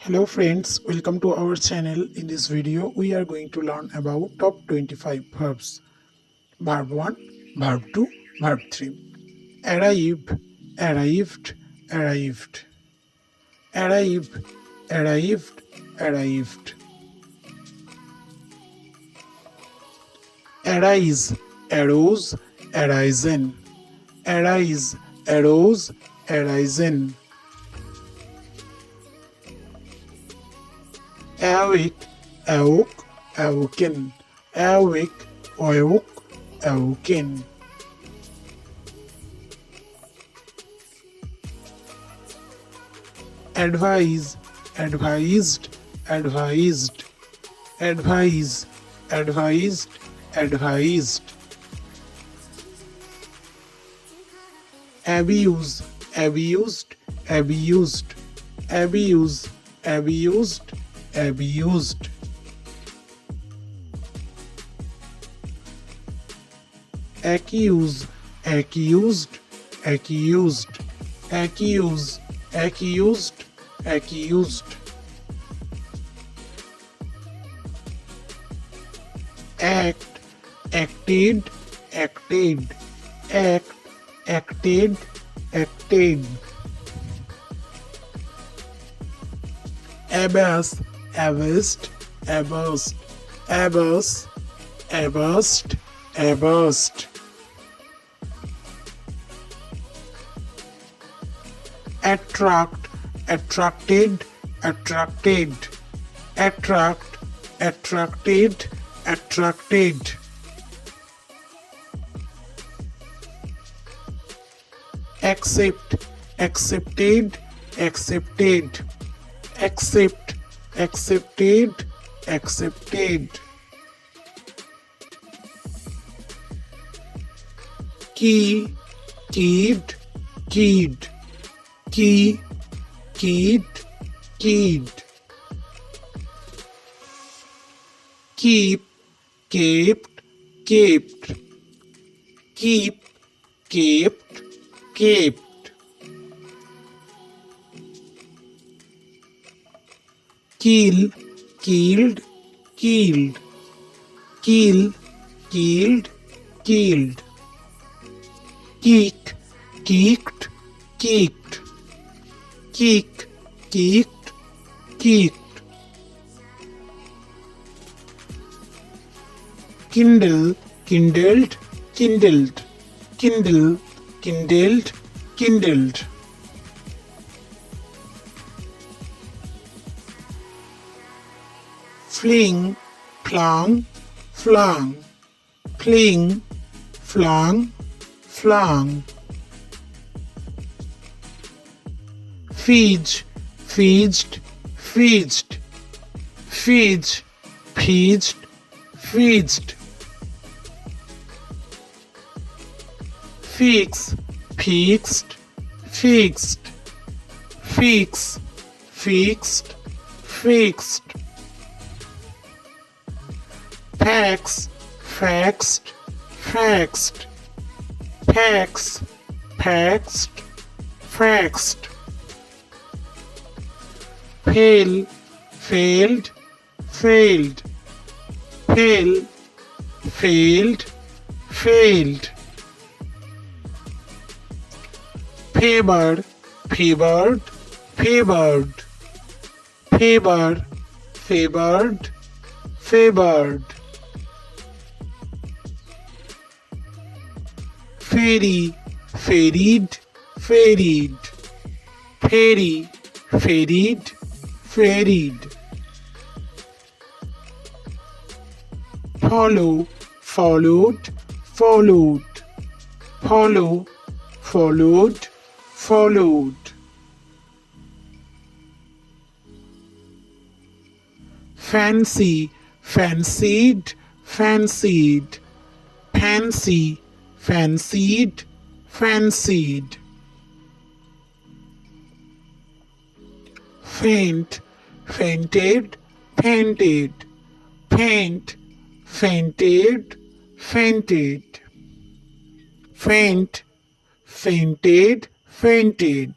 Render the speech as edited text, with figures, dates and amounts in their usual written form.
Hello friends, welcome to our channel. In this video, we are going to learn about top 25 verbs. Verb 1, Verb 2, Verb 3. Arrive, arrived, arrived. Arrive, arrived, arrived. Arise, arose, arisen. Arise, arose, arisen. Awake, awoke, awoken. Awake, awoke, awoken. Advise, advised, advised. Advise, advised, advised. Abuse, abused, abused. Abuse, abused, abused. Accuse, accused, accused. Accuse, accused, accused. Act, acted, acted. Act, acted, acted. Abase, abased, abased. Abase, abased, abased. Attract, attracted, attracted. Attract, attracted, attracted. Accept, accepted, accepted. Accept, accepted, accepted. Key, keyed, keyed. Key, keyed, keyed. Keep, kept, kept. Keep, kept, kept. Kill, killed, killed. Kill, killed, killed. Kick, kicked, kicked. Kick, kicked, kicked. Kindle, kindled, kindled. Kindle, kindled, kindled. Fling, flung, flung. Fling, flung, flung. Feed, feeded, feeded. Feed, feeded, feeded. Fix, fixed, fixed. Fix, fixed, fixed. Fax, faxed, faxed. Fax, faxed, faxed. Fail, failed, failed. Fail, failed, failed. Favored, favored, favored. Favor, favored, favored. Ferry, ferried, ferried. Ferry, ferried, ferried. Follow, followed, followed. Follow, followed, followed. Fancy, fancied, fancied. Fancy, fancied, fancied. Faint, fainted, fainted. Faint, fainted, fainted. Faint, fainted, fainted.